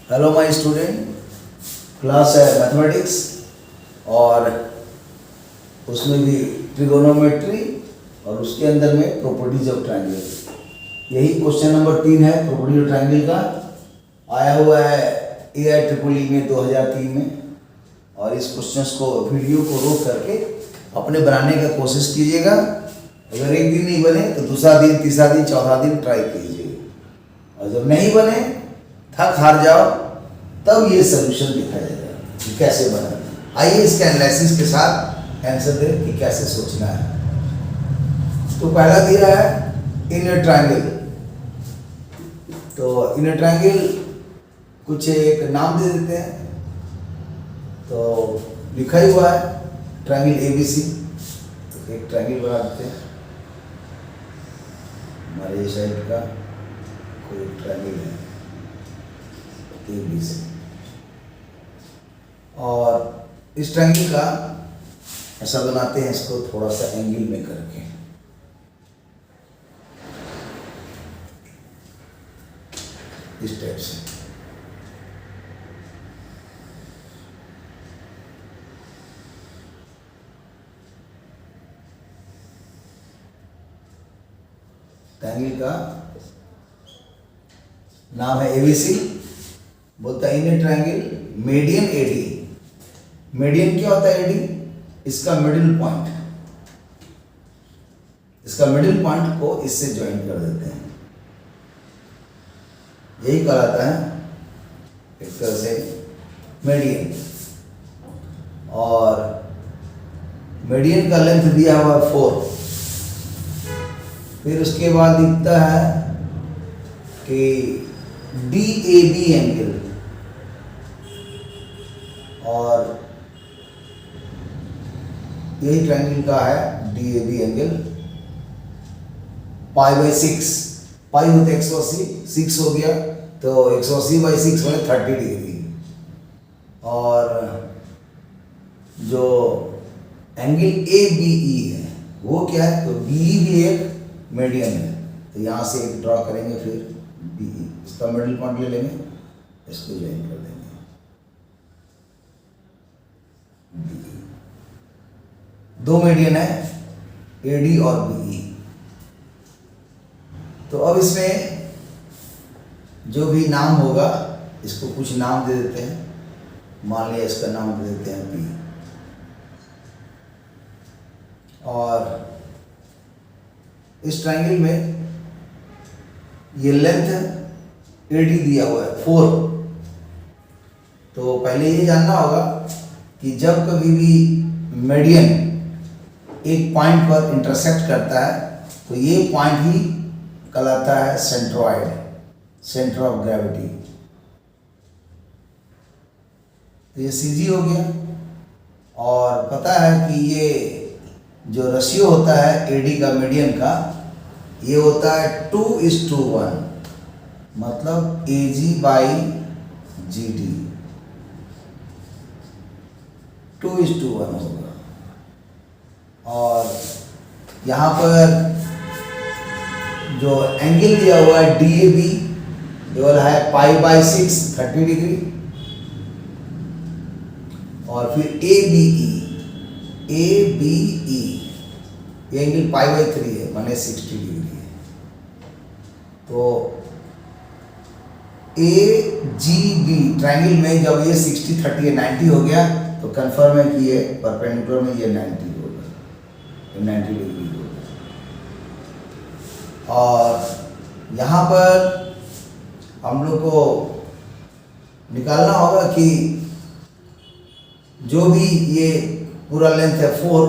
Hello my student, class है mathematics और उसमें भी ट्रिगोनोमेट्री और उसके अंदर में प्रॉपर्टीज ऑफ ट्रायंगल। यही क्वेश्चन नंबर 3 है प्रॉपर्टी ऑफ ट्रायंगल का। आया हुआ है AIEEE में 2003 में। और इस क्वेश्चंस को वीडियो को रोक करके अपने बनाने का कोशिश कीजिएगा। अगर एक दिन नहीं बने तो दूसरा दिन, तीसरा दिन, चौथा दिन ट्राई कीजिए। और जब नहीं बने, थक हार जाओ, तब ये सोल्यूशन दिखाया जाएगा कि कैसे बना। आइए इसके एनालिसिस के साथ आंसर दें कि कैसे सोचना है। तो पहला दिया है इन ए ट्रायंगल। तो इन ए ट्रायंगल कुछ एक नाम दे देते हैं। तो लिखा ही हुआ है ट्रायंगल ABC। तो एक ट्रायंगल बना देते हैं। हमारे इस साइड का कोई ट्रायंगल है ABC और इस ट्रायंगल का ऐसा बनाते हैं, इसको थोड़ा सा एंगल में करके। इस टाइप से ट्रायंगल का नाम है ABC। बोलता है in a triangle median AD। Median क्या होता है? AD इसका मिडिल पॉइंट, इसका मिडिल पॉइंट को इससे ज्वाइन कर देते हैं। यही कहलाता है एक तरह से मीडियन। और मीडियन का लेंथ दिया हुआ है 4। फिर उसके बाद दिखता है कि DAB एंगल और यही ट्रायंगल का है DAB एंगल। π/6, पाई होते 180, 6 हो गया तो 180/6 मैंने 30 डिग्री। और जो एंगल ABE है वो क्या है? तो BE भी एक मीडियन है। तो यहाँ से एक ड्रॉ करेंगे, फिर BE इसका मिडिल पॉइंट ले लेंगे, इसको ज्वाइन कर देंगे BE। दो मीडियन है AD और BE। तो अब इसमें जो भी नाम होगा इसको कुछ नाम दे देते हैं। मान लिया इसका नाम दे देते हैं P। और इस ट्रायंगल में ये लेंथ AD दिया हुआ है 4। तो पहले ये जानना होगा कि जब कभी भी मीडियन एक पॉइंट पर इंटरसेक्ट करता है तो ये पॉइंट ही कहलाता है सेंट्रॉइड, सेंटर ऑफ ग्रेविटी। तो ये CG हो गया। और पता है कि ये जो रेशियो होता है AD का मीडियन का, ये होता है 2:1, मतलब AG/GD 2:1 होगा। और यहाँ पर जो एंगल दिया हुआ है DAB, ये वाला है π/6 30 डिग्री। और फिर ABE ये एंगल π/3 है, माने 60 डिग्री है। तो AGB ट्रायंगल में जब ये 60, 30 या 90 हो गया तो कंफर्म है कि ये परपेंडिकुलर में ये 90 होगा, 90 डिग्री होगा। और यहाँ पर हम लोग को निकालना होगा कि जो भी ये पूरा लेंथ है 4,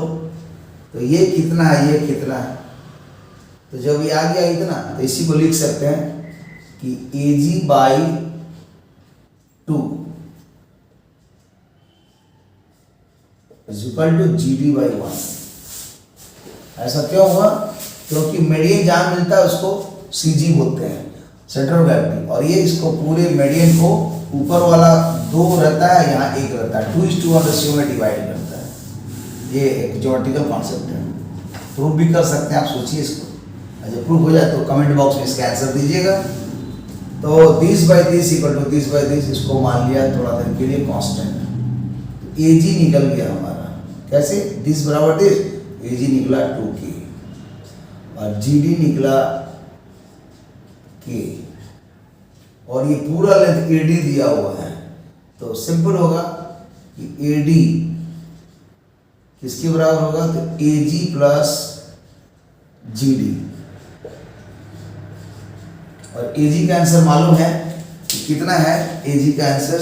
तो ये कितना है, ये कितना है। तो जब ये आ गया इतना, तो इसी को लिख सकते हैं कि AG/2 = GD/1। ऐसा क्यों हुआ? क्योंकि मीडियन जहाँ मिलता है उसको CG बोलते हैं, सेंटर ऑफ ग्रेविटी। और ये इसको पूरे मीडियन को ऊपर वाला 2 रहता है, यहाँ 1 रहता है, 2:1 रेशियो में डिवाइड करता है। ये एक ज्योमेट्रिकल कॉन्सेप्ट है। प्रूफ भी कर सकते हैं आप, सोचिए इसको। जब प्रूफ हो जाए तो कमेंट बॉक्स में इसका आंसर दीजिएगा। तो 30/30 इक्वल टू 30/30, इसको मान लिया थोड़ा देर के लिए कांस्टेंट। ए जी निकल गया हमारा, कैसे 30 बराबर 30, ए जी निकला 2k और जी डी निकला k, और ये पूरा लेंथ ए डी दिया हुआ है। तो सिंपल होगा कि ए डी किसके बराबर होगा, तो ए जी प्लस जी डी, और ए जी का आंसर मालूम है कि कितना है। ए जी का आंसर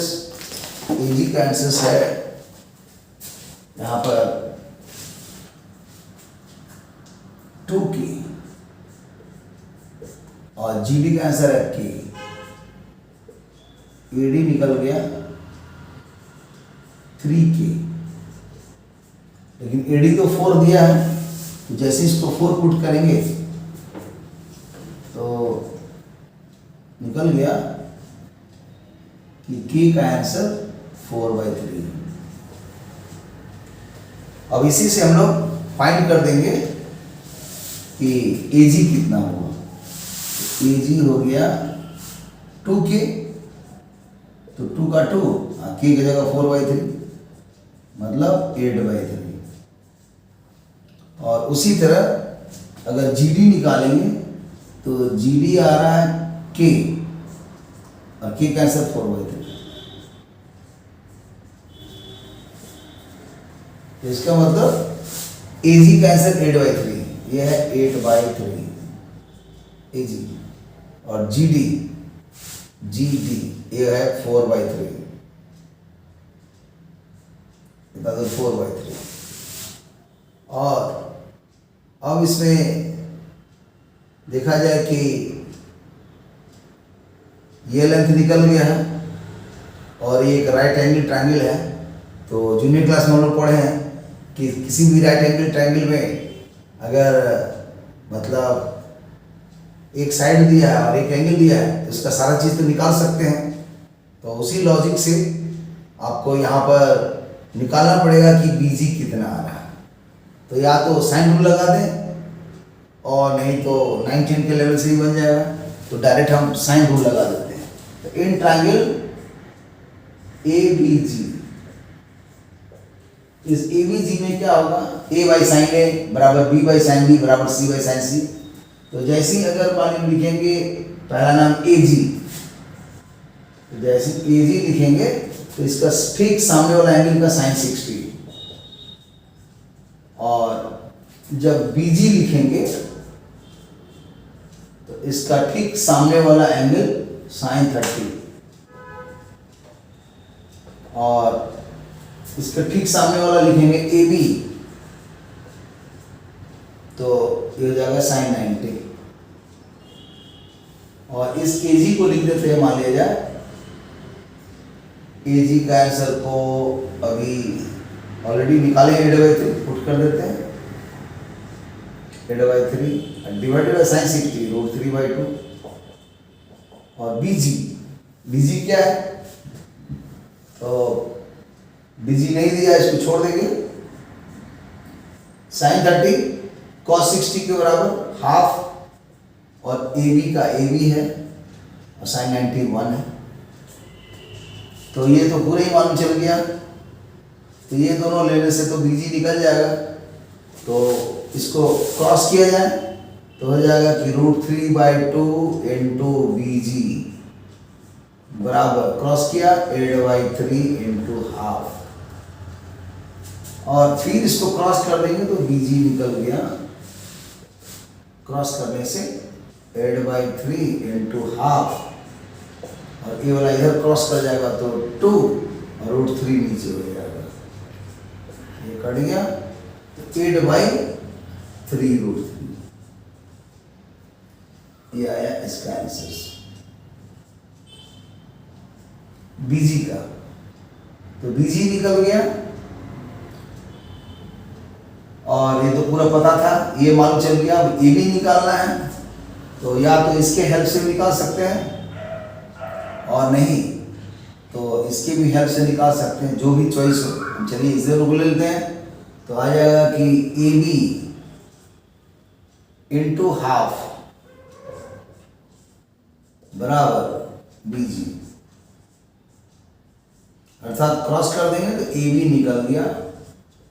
है यहाँ पर 2k और जी डी का आंसर है k। ए डी निकल गया 3k, लेकिन ए डी तो 4 दिया है, तो जैसे इसको 4 पुट करेंगे तो निकल गया कि k का आंसर 4/3। अब इसी से हम लोग फाइंड कर देंगे कि ए जी कितना हुआ। ए जी हो गया 2k, तो 2 का 2, k की जगह 4/3, मतलब 8/3। और उसी तरह अगर जी डी निकालेंगे तो जी डी आ रहा है k, और k का आंसर 4/3। तो इसका मतलब ए जी का आंसर 8/3, ये है 8/3 ए जी, और जी डी ये है 4/3, 4/3। और अब इसमें देखा जाए कि ये लेंथ निकल गया है और ये एक राइट एंगल ट्रायंगल है। तो जूनियर क्लास में हम लोग पढ़े हैं कि किसी भी राइट एंगल ट्रायंगल में अगर मतलब एक साइड दिया है और एक एंगल दिया है तो इसका सारा चीज़ तो निकाल सकते हैं। तो उसी लॉजिक से आपको यहाँ पर निकालना पड़ेगा कि बीजी कितना आ रहा है। तो या तो साइन रूल लगा दें और नहीं तो 9-10 के लेवल से ही बन जाएगा। तो डायरेक्ट हम साइन रूल लगा देते हैं। तो इन ट्रायंगल ए बी जी, इस ए बी जी में क्या होगा, a बाई साइन ए बराबर b बाई साइन बी बराबर c बाई साइन सी। तो जैसे ही अगर मान लिखेंगे पहला नाम ए जी, तो जैसे ए जी लिखेंगे तो इसका ठीक सामने वाला एंगल का साइन 60, और जब बी जी लिखेंगे तो इसका ठीक सामने वाला एंगल साइन 30, और इसका ठीक सामने वाला लिखेंगे ए बी तो ये हो जाएगा साइन 90। और इस ए जी को लिख देते हैं, मान लिया जाए ए जी का आंसर को अभी ऑलरेडी निकाले 8/3 पुट कर देते हैं। 8/3 डिवाइडेड बाई साइन 60 √3/2। और बीजी क्या है, तो बीजी नहीं दिया, इसको छोड़ देंगे। साइन 30 cos 60 के बराबर हाफ, और ए बी का ए बी है और साइन 90 1 है। तो ये तो पूरे ही मालूम चल गया। तो ये दोनों लेने से तो बीजी निकल जाएगा। तो इसको क्रॉस किया जाए तो हो जाएगा कि √3/2 इंटू बीजी बराबर, क्रॉस किया 8/3 इंटू हाफ, और फिर इसको क्रॉस कर देंगे तो बीजी निकल गया। क्रॉस करने से 8/3 इंटू हाफ, और ये वाला इधर क्रॉस कर जाएगा तो 2 और √3 नीचे हो जाएगा, ये कट गया। तो 8/3 √3 ये आया इसका आंसर बीजी का। तो बीजी निकल गया, और ये तो पूरा पता था, ये मालूम चल गया। अब ए बी निकालना है, तो या तो इसके हेल्प से निकाल सकते हैं और नहीं तो इसके भी हेल्प से निकाल सकते हैं, जो भी चॉइस हो। चलिए इसे रोक लेते हैं। तो आ जाएगा कि ए बी इंटू हाफ बराबर BG, अर्थात क्रॉस कर देंगे तो AB निकल गया,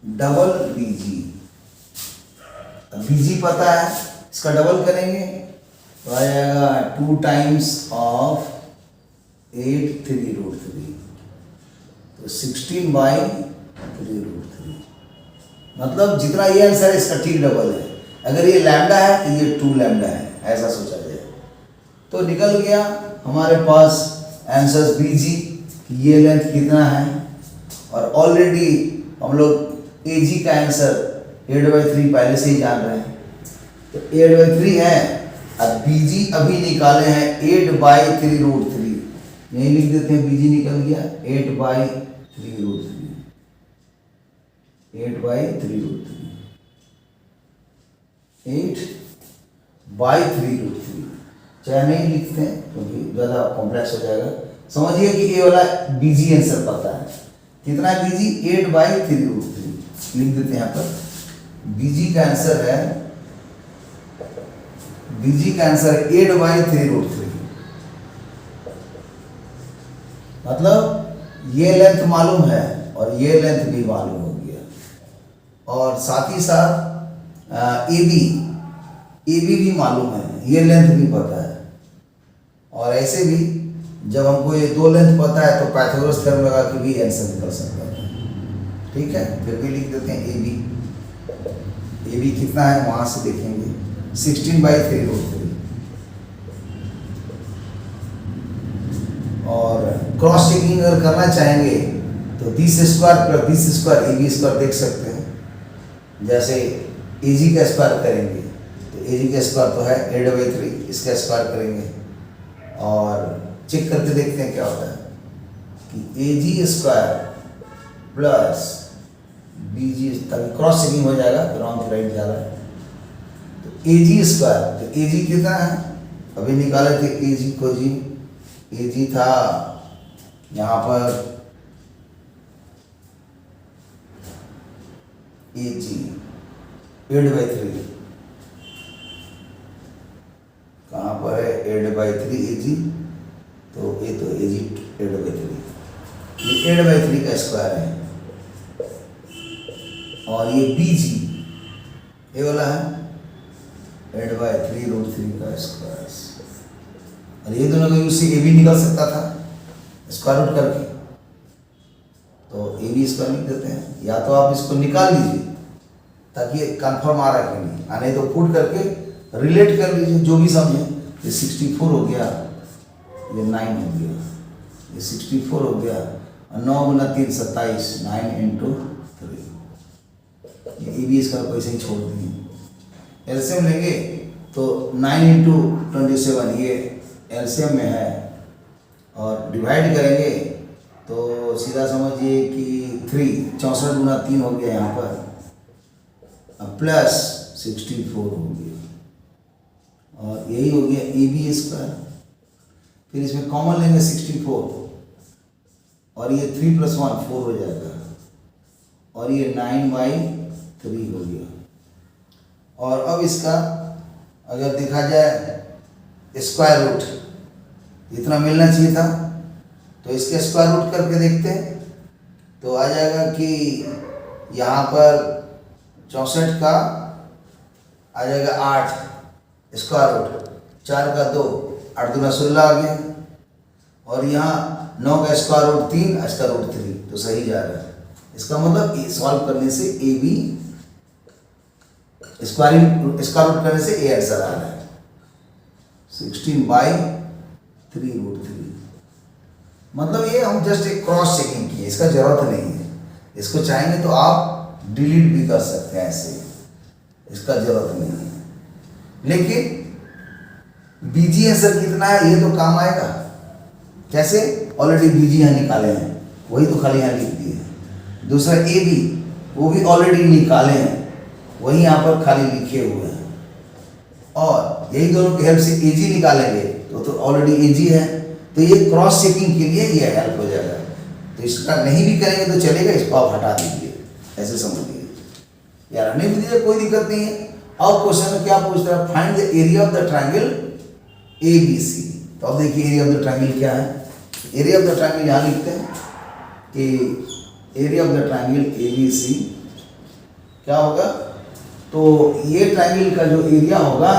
डबल BG। अब BG पता है, इसका डबल करेंगे तो आ जाएगा 2 टाइम्स ऑफ 8 3√3, तो 16/3√3। मतलब जितना ये आंसर है इसका ठीक डबल है। अगर ये लैम्डा है तो ये 2 लैम्डा है, ऐसा सोचा जाए। तो निकल गया हमारे पास आंसर BG, ये लेंथ कितना है, और ऑलरेडी हम लोग AG का आंसर 8/3 पहले से ही जान रहे हैं, तो 8/3 है। अब BG अभी निकाले हैं 8/3√3, यही लिख देते हैं, BG निकल गया 8/3√3, 8/3√3, 8/3√3। चाहे नहीं लिखते हैं क्योंकि ज़्यादा कॉम्प्लेक्स हो जाएगा। समझिए कि ये वाला BG आंसर पता है, कितना है BG, 8/3√3 लिख देते हैं यहाँ पर। BG का आंसर है, BG का आंसर है 8/3√3। मतलब ये लेंथ मालूम है और ये लेंथ भी मालूम हो गया, और साथ ही साथ AB भी मालूम है, ये लेंथ भी पता है। और ऐसे भी जब हमको ये 2 लेंथ पता है तो पाइथागोरस थ्योरम लगा के भी आंसर निकल सकता है। ठीक है, फिर भी लिख देते हैं AB कितना है वहां से देखेंगे, 16/3√3। और क्रॉस चेकिंग अगर करना चाहेंगे तो this square plus this square AB square देख सकते हैं। जैसे AG का स्क्वायर करेंगे तो AG का स्क्वायर तो है 8/3, इसका स्क्वायर करेंगे और चेक करके देखते हैं क्या होता है कि AG स्क्वायर प्लस BG, तभी क्रॉस चेकिंग हो जाएगा, रॉन्ग राइट जा रहा है। तो AG स्क्वायर, तो AG कितना है, अभी निकाले थे AG को जी, AG था यहाँ पर AG 8/3, कहाँ पर है 8/3 AG, तो ये तो AG 8/3, ये 8/3 का स्क्वायर है, और ये BG ये वाला है 8/3√3 का स्क्वायर, और ये दोनों का यूज से AB निकल सकता था स्क्वायर रूट करके, तो AB स्क्वायर लिख देते हैं। या तो आप इसको निकाल लीजिए ताकि कंफर्म आ रहा है कि नहीं, आने तो पुट करके रिलेट कर लीजिए जो भी समझे। ये 64 हो गया, ये 9 हो गया, ये 64 हो गया, और 9 × 3 27, 9 × 3, ये AB स्क्वायर को ऐसे ही छोड़ देंगे। एलसीएम लेंगे तो 9 × 27 ये एलसीएम में है, और डिवाइड करेंगे तो सीधा समझिए कि 3 64 × 3 हो गया यहाँ पर, प्लस 64 हो गया, और यही हो गया AB स्क्वायर। फिर इसमें कॉमन लेंगे 64, और ये 3 + 1 4 हो जाएगा, और ये 9/3 हो गया। और अब इसका अगर देखा जाए स्क्वायर रूट, इतना मिलना चाहिए था, तो इसके स्क्वायर रूट करके देखते हैं तो आ जाएगा कि यहाँ पर 64 का आ जाएगा 8 स्क्वायर रूट, 4 का 2, 8 दूना 16 आ गया, और यहाँ 9 का स्क्वायर रूट 3, स्क्वायर रूट 3, तो सही जा रहा है। इसका मतलब सॉल्व करने से AB स्क्वायर रूट करने से A आंसर आ रहा है 16/3√3। मतलब ये हम जस्ट एक क्रॉस चेकिंग की, इसका जरूरत नहीं है, इसको चाहेंगे तो आप डिलीट भी कर सकते हैं ऐसे, इसका जरूरत नहीं है। लेकिन BG आंसर कितना है ये तो काम आएगा, कैसे, ऑलरेडी BG यहाँ निकाले हैं, वही तो खाली यहाँ लिख दिए। दूसरा AB, वो भी ऑलरेडी निकाले हैं, वही यहाँ पर खाली लिखे हुए हैं, और यही दोनों की हेल्प से AG निकालेंगे तो ऑलरेडी AG है, तो ये क्रॉस चेकिंग के लिए ये हेल्प हो जाएगा। तो इसका नहीं भी करेंगे तो चलेगा, इसको आप हटा दीजिए, ऐसे समझिए यार, नहीं दीजिए कोई दिक्कत नहीं है। अब क्वेश्चन में क्या पूछ रहा है, find the area of the triangle ABC। तो अब देखिए एरिया ऑफ द ट्रायंगल क्या है। एरिया ऑफ द ट्रायंगल यहाँ लिखते हैं कि area of the triangle A B C क्या होगा, तो ये ट्रायंगल का जो एरिया होगा,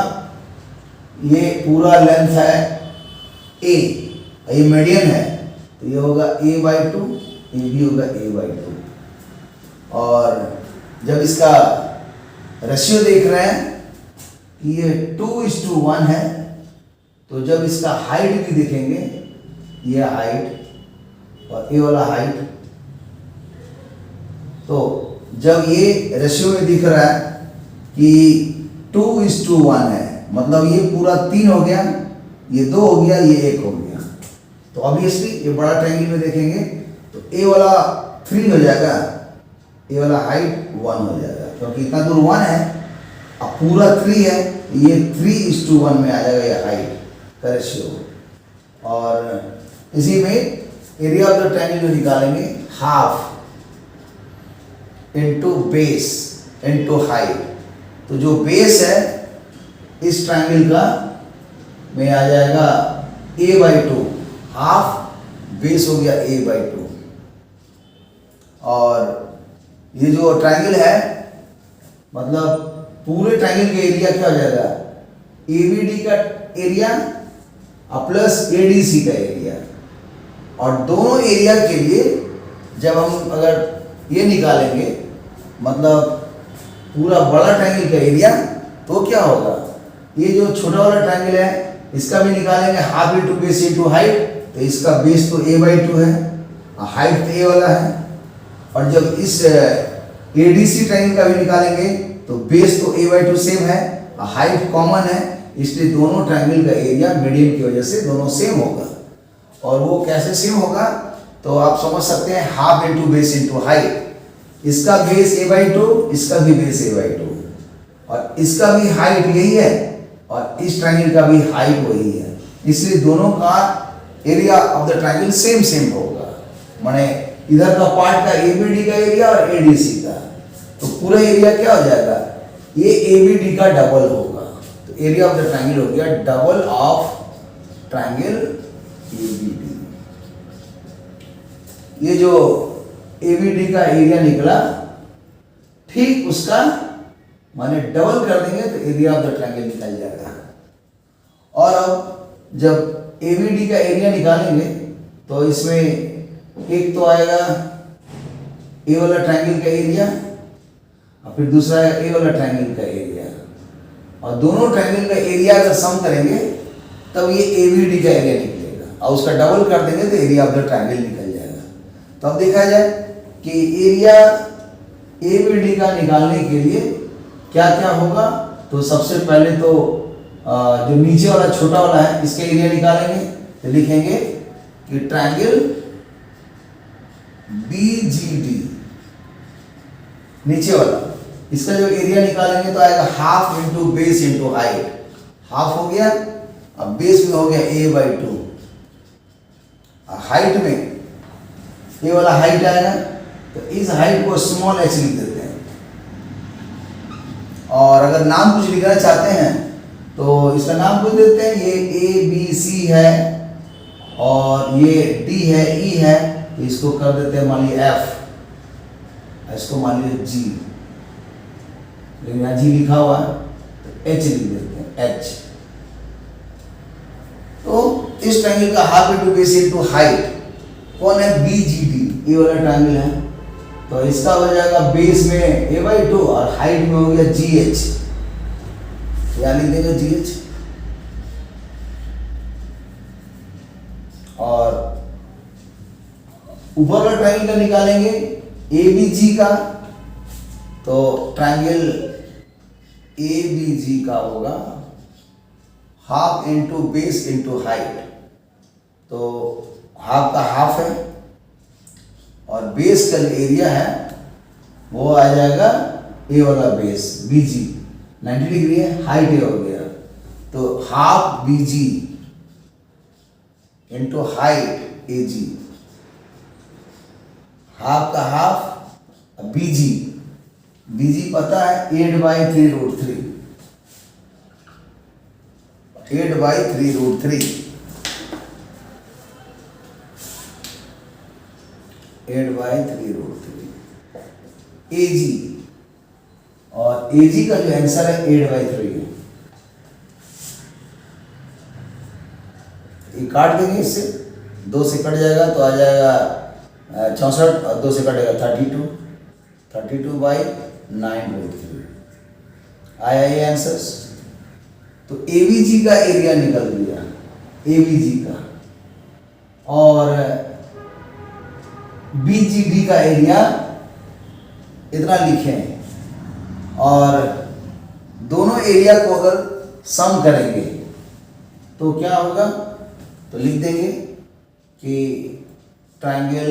ये पूरा लेंथ है ए, ये मीडियन है, तो ये होगा a/2, ये भी होगा a/2। और जब इसका रेशियो देख रहे हैं कि ये 2:1 है, तो जब इसका हाइट भी देखेंगे, ये हाइट और ये वाला हाइट, तो जब ये रेशियो में दिख रहा है कि 2:1 है, मतलब ये पूरा 3 हो गया, ये 2 हो गया, ये 1 हो गया, तो ऑब्वियसली ये बड़ा ट्रायंगल में देखेंगे तो ए वाला 3 हो जाएगा, ए वाला हाइट 1 हो जाएगा, क्योंकि इतना दूर 1 है, अब पूरा 3 है, ये 3:1 में आ जाएगा ये हाइट का रेशियो। और इसी में एरिया ऑफ द ट्रायंगल जो निकालेंगे, half into base into height, तो जो बेस है इस ट्रायंगल का में आ जाएगा a/2, हाफ बेस हो गया a/2। और ये जो ट्रायंगल है, मतलब पूरे ट्रायंगल का एरिया क्या हो जाएगा, ABD का एरिया प्लस ADC का एरिया। और दोनों एरिया के लिए जब हम अगर ये निकालेंगे, मतलब पूरा बड़ा ट्रायंगल का एरिया, तो क्या होगा, ये जो छोटा वाला ट्रायंगल है इसका भी निकालेंगे, half into base into height, तो इसका बेस तो a/2 है, हाइट तो a वाला है। और जब इस ADC ट्रायंगल का भी निकालेंगे तो बेस तो a/2 सेम है, हाइट कॉमन है, इसलिए दोनों ट्रायंगल का एरिया मीडियन की वजह से दोनों सेम होगा। और वो कैसे सेम होगा, तो आप समझ सकते हैं, half into base into height, इसका बेस a/2, इसका भी बेस a/2, और इसका भी हाइट यही है और इस ट्रायंगल का भी हाइट वही है, इसलिए दोनों का area of the triangle same same होगा। माने इधर का पार्ट का ABD का एरिया और ADC का, तो पूरा एरिया क्या हो जाएगा, ये ABD का डबल होगा, तो एरिया ऑफ द ट्रायंगल हो गया डबल ऑफ ट्रायंगल ABD। ये जो ABD का एरिया निकला, ठीक उसका माने डबल कर देंगे तो एरिया ऑफ द ट्रायंगल निकल जाएगा। और अब जब ABD का एरिया निकालेंगे तो इसमें एक तो आएगा ए वाला ट्रायंगल का एरिया और फिर दूसरा है ए वाला ट्रायंगल का एरिया, और दोनों ट्रायंगल का एरिया अगर सम करेंगे तब ये ABD का एरिया निकलेगा, और उसका डबल कर देंगे तो एरिया ऑफ द ट्रायंगल निकल जाएगा। तो अब देखा जाए कि एरिया ABD का निकालने के लिए क्या क्या होगा, तो सबसे पहले तो जो नीचे वाला छोटा वाला है इसका एरिया निकालेंगे, तो लिखेंगे कि ट्रायंगल BGD, नीचे वाला इसका जो एरिया निकालेंगे तो आएगा half into base into height, half हो गया, अब बेस में हो गया a/2, हाइट में ये वाला हाइट आएगा, तो इस हाइट को स्मॉल h लिख देते हैं। और अगर नाम कुछ लिखना चाहते हैं तो इसका नाम कुछ देते हैं, ये ABC है और ये D है, E है, तो इसको कर देते हैं मान लीजिए F, इसको मान लीजिए G, लेकिन यहाँ G लिखा हुआ है तो H लिख देते हैं, H। तो इस ट्रायंगल का half into base into height कौन है, BGD, ये वाला ट्रायंगल है, तो इसका हो जाएगा बेस में a/2 और हाइट में हो गया GH, क्या लिख देंगे GH। और ऊपर वाला ट्रायंगल का निकालेंगे ABG का, तो ट्रायंगल ABG का होगा half into base into height, तो हाफ का हाफ है और बेस का जो एरिया है वो आ जाएगा ए वाला बेस BG, 90 डिग्री है, हाइट ए हो गया, तो half BG into height AG, half का हाफ BG पता है 8/3√3, 8/3√3, 8/3√3 AG, और AG का जो आंसर है 8/3 है। ये काट देंगे, इससे 2 से कट जाएगा तो आ जाएगा 64, और 2 से कटेगा 32/9√3 आया ये आंसर्स। तो AVG का एरिया निकल गया, AVG का, और BGD का एरिया इतना लिखे हैं, और दोनों एरिया को अगर सम करेंगे तो क्या होगा, तो लिख देंगे कि ट्रायंगल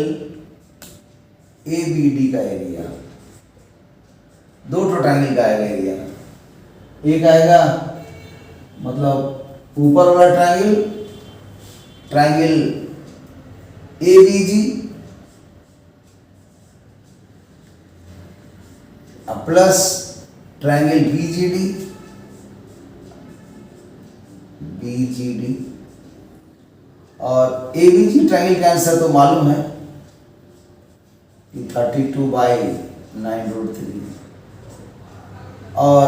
ABD का एरिया, 2 ट्रायंगल का आएगा एरिया। एक आएगा मतलब ऊपर वाला triangle ABG plus triangle BGD, और ABG ट्रायंगल का आंसर तो मालूम है कि 32/9√3, और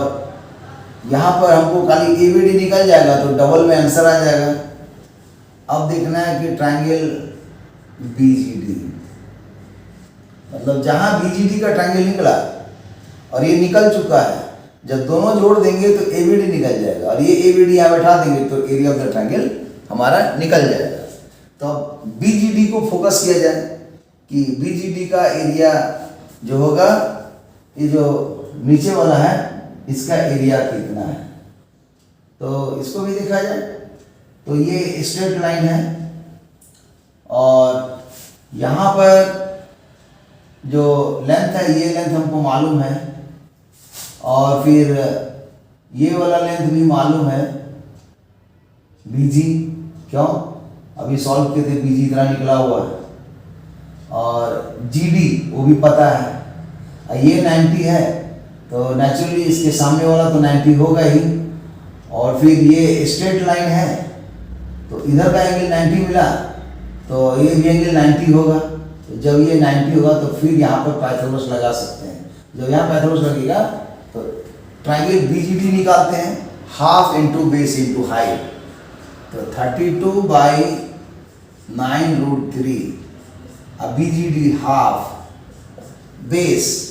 यहाँ पर हमको खाली ABD निकल जाएगा तो डबल में आंसर आ जाएगा। अब देखना है कि ट्रायंगल BGD, मतलब जहाँ BGD का ट्रायंगल निकला और ये निकल चुका है, जब दोनों जोड़ देंगे तो ABD निकल जाएगा, और ये ABD यहाँ बैठा देंगे तो एरिया ऑफ द ट्रायंगल हमारा निकल जाएगा। तो अब BGD को फोकस किया जाए कि BGD का एरिया जो होगा, ये जो नीचे वाला है इसका एरिया कितना है, तो इसको भी देखा जाए। तो ये स्ट्रेट लाइन है, और यहाँ पर जो लेंथ है, ये लेंथ हमको मालूम है, और फिर ये वाला लेंथ भी मालूम है BG, क्यों अभी सॉल्व किए थे, BG इतना निकला हुआ है, और GD वो भी पता है, ये 90 है तो नेचुरली इसके सामने वाला तो 90 होगा ही, और फिर ये स्ट्रेट लाइन है तो इधर का एंगल 90 मिला तो ये भी एंगल 90 होगा। तो जब ये 90 होगा तो फिर यहाँ पर पाइथागोरस लगा सकते हैं। जब यहाँ पाइथागोरस लगेगा तो ट्रायंगल BGD निकालते हैं, half into base into height, तो 32/9√3, अब BGD हाफ, बेस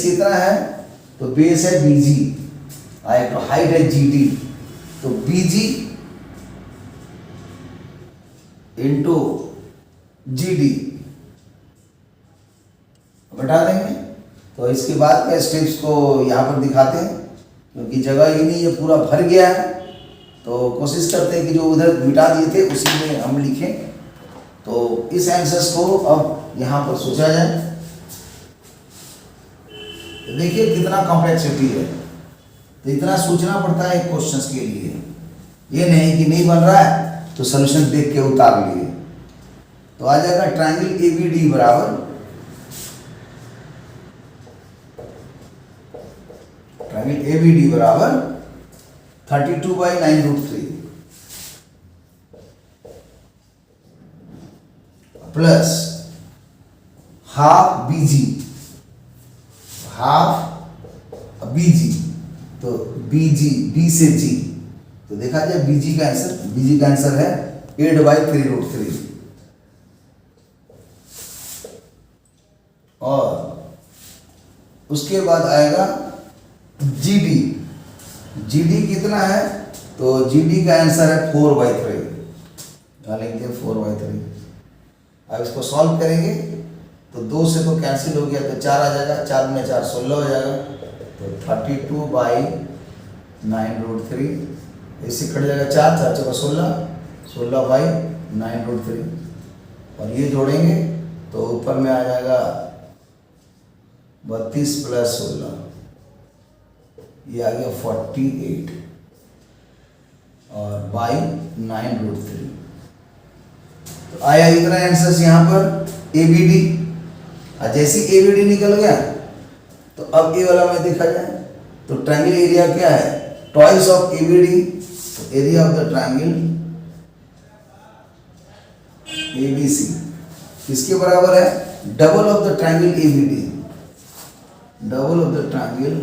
कितना है, तो बेस है BG, तो हाइट है GD, तो BG इंटू GD बता देंगे। तो इसके बाद के स्टेप्स को यहाँ पर दिखाते हैं, क्योंकि जगह ही नहीं, ये पूरा भर गया है, तो कोशिश करते हैं कि जो उधर मिटा दिए थे उसी में हम लिखें। तो इस आंसर्स को अब यहाँ पर सोचा जाए। देखिए कितना कॉम्प्लेक्सिटी है, तो इतना सोचना पड़ता है क्वेश्चंस के लिए, ये नहीं कि नहीं बन रहा है तो सॉल्यूशन देख के उतार लिए। तो आ जाएगा ट्रायंगल ABD बराबर 32/9√3 प्लस हाफ BG, तो BG, B से G, तो देखा जाए BG का आंसर है 8/3√3, और उसके बाद आएगा GD कितना है, तो GD का आंसर है 4/3, डालेंगे 4/3। अब इसको सॉल्व करेंगे तो 2 से तो कैंसिल हो गया, तो 4 आ जाएगा, 4 में 4 16 हो जाएगा, तो 32/9√3, इससे कट जाएगा 4 4 चौका 16/9√3, और ये जोड़ेंगे तो ऊपर में आ जाएगा 32 + 16, ये आ गया 48, और बाई 9√3। तो आया इतना आंसर यहाँ पर ABD। और जैसे ABD निकल गया तो अब ये वाला में देखा जाए तो ट्रायंगल एरिया क्या है, ट्वाइस ऑफ ABD, तो area of the triangle ABC किसके बराबर है, double of the triangle ABD, double of the triangle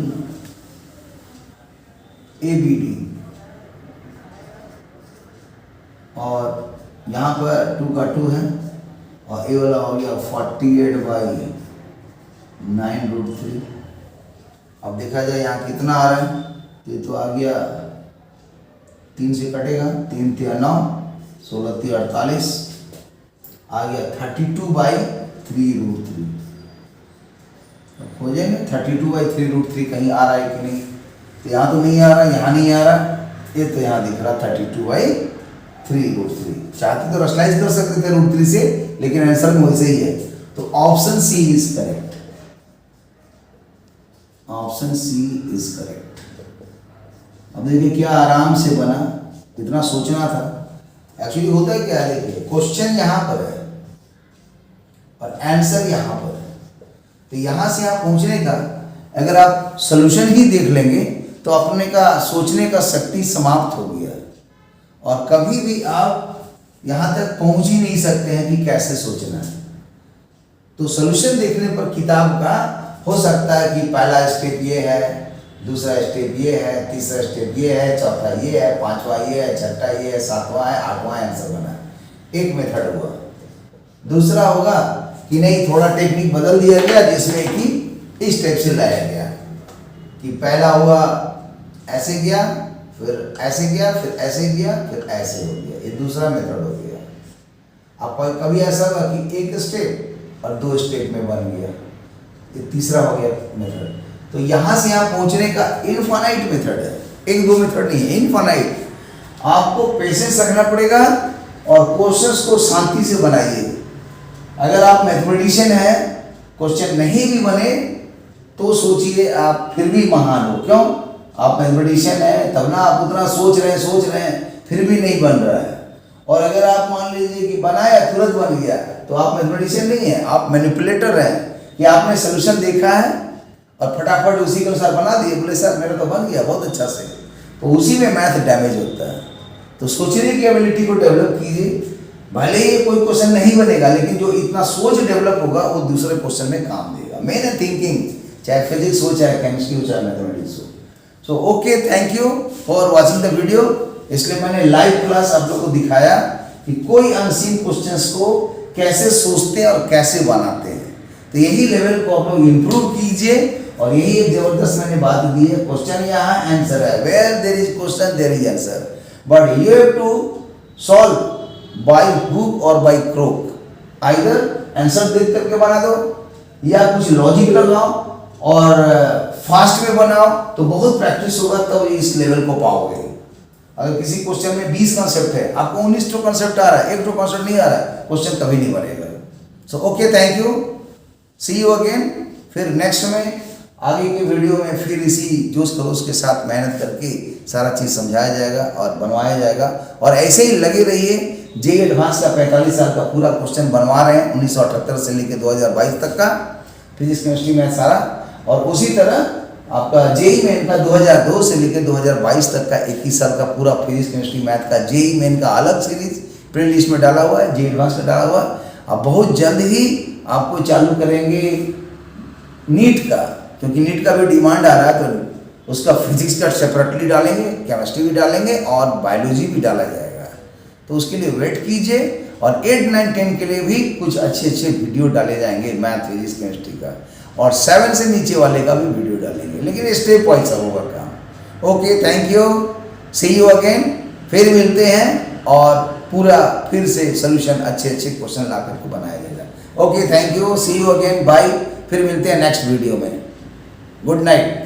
ABD, और यहाँ पर 2 का 2 है और ए वाला हो गया 48/9√3। अब देखा जाए यहाँ कितना आ रहा है, ये तो आ गया 3 से कटेगा, 3 × 9, 16 × 48, आ गया 32/3√3। खोजेंगे 32/3√3 कहीं आ रहा है कि नहीं, तो यहाँ तो नहीं आ रहा, यहाँ नहीं आ रहा, ये तो यहाँ दिख रहा 32/3√3। चाहते तो रैशनलाइज कर सकते थे √3 से, लेकिन आंसर में वैसे ही है, तो option C is correct, option C is correct. अब देखिए क्या आराम से बना, इतना सोचना था। एक्चुअली होता है क्या है, देखिए क्वेश्चन यहाँ पर है और आंसर यहाँ पर है, तो यहाँ से आप पहुँचने का अगर आप सोल्यूशन ही देख लेंगे तो अपने का सोचने का शक्ति समाप्त हो गया, और कभी भी आप यहाँ तक पहुँच ही नहीं सकते हैं कि कैसे सोचना है। तो सोल्यूशन देखने पर किताब का हो सकता है कि पहला स्टेप ये है, दूसरा स्टेप ये है, तीसरा स्टेप ये है, चौथा ये है, पांचवा ये है, छठा ये है, सातवां है, आठवां आंसर बना है। एक मेथड हुआ। दूसरा होगा कि नहीं, थोड़ा टेक्निक बदल दिया गया, जिसमें कि इस टाइप से लाया गया कि पहला हुआ ऐसे गया, फिर ऐसे गया, फिर ऐसे गया, फिर ऐसे हो गया। ये दूसरा मेथड हो गया। अब कभी ऐसा हुआ कि एक स्टेप और 2 स्टेप में बन गया, ये तीसरा हो गया मेथड। तो यहाँ से यहाँ पहुँचने का इनफाइनाइट मेथड है, 1-2 मेथड नहीं है, इनफाइनाइट। आपको पेशेंस रखना पड़ेगा और क्वेश्चंस को शांति से बनाइए। अगर आप मैथमेटिशियन हैं, क्वेश्चन नहीं भी बने तो सोचिए आप फिर भी महान हो। क्यों? आप मैथमेटिशियन हैं, तब ना आप उतना सोच रहे हैं, फिर भी नहीं बन रहा है। और अगर आप मान लीजिए कि बनाया तुरंत बन गया, तो आप मैथमेटिशियन नहीं हैं, आप मैनिपुलेटर हैं कि आपने सोल्यूशन देखा है और फटाफट उसी के अनुसार बना दिए, बोले सर मेरा तो बन गया बहुत अच्छा से, तो उसी में मैथ डैमेज होता है। तो सोचने की एबिलिटी को डेवलप कीजिए। भले ही कोई क्वेश्चन नहीं बनेगा, लेकिन जो इतना सोच डेवलप होगा वो दूसरे क्वेश्चन में काम देगा। मेन थिंकिंग, चाहे फिजिक्स हो, चाहे केमिस्ट्री हो, चाहे मैथमेटिक्स हो। सो okay, thank you for watching the video. इसलिए मैंने लाइव क्लास आप लोग को दिखाया कि कोई अनसीन क्वेश्चंस को कैसे सोचते हैं और कैसे बनाते हैं। तो यही लेवल को आप लोग इम्प्रूव कीजिए, और यही एक जबरदस्त मैंने बात दी है। क्वेश्चन यहाँ आंसर है, where there is question there is answer, but you have to solve by hook or by crook. Either answer देख करके बना दो, या कुछ लॉजिक लगाओ और फास्ट में बनाओ, तो बहुत प्रैक्टिस होगा तब इस लेवल को पाओगे। अगर किसी क्वेश्चन में 20 कॉन्सेप्ट है, आपको 19 तो कॉन्सेप्ट आ रहा है, 1 तो कॉन्सेप्ट नहीं आ रहा है, क्वेश्चन कभी नहीं बनेगा। So okay, thank you, see you again. फिर नेक्स्ट में आगे के वीडियो में फिर इसी जोश खरोश के साथ मेहनत करके सारा चीज़ समझाया जाएगा और बनवाया जाएगा। और ऐसे ही लगे रहिए। जेईई एडवांस का 45 साल का पूरा क्वेश्चन बनवा रहे हैं, 1978 से लेकर 2022 तक का फिजिक्स केमिस्ट्री मैथ सारा। और उसी तरह आपका जेईई मेन का 2002 से लेकर 2022 तक का 21 साल का पूरा फिजिक्स केमिस्ट्री मैथ का जेईई मेन का अलग सीरीज प्री लिस्ट में डाला हुआ है, जेईई एडवांस में डाला हुआ है। अब बहुत जल्द ही आपको चालू करेंगे नीट का, क्योंकि नीट का भी डिमांड आ रहा है, तो उसका फिजिक्स का सेपरेटली डालेंगे, केमिस्ट्री भी डालेंगे और बायोलॉजी भी डाला जाएगा। तो उसके लिए वेट कीजिए। और 8, 9, 10 के लिए भी कुछ अच्छे वीडियो डाले जाएंगे मैथ, फिजिक्स, केमिस्ट्री का, और 7 से नीचे वाले का भी वीडियो डालेंगे, लेकिन स्टेप वाइज सब होगा काम। Okay, thank you, see you again. फिर मिलते हैं और पूरा फिर से सोल्यूशन अच्छे क्वेश्चन ला करके बनाया जाएगा। Okay, thank you, see you again, bye. फिर मिलते हैं नेक्स्ट वीडियो में। Good night.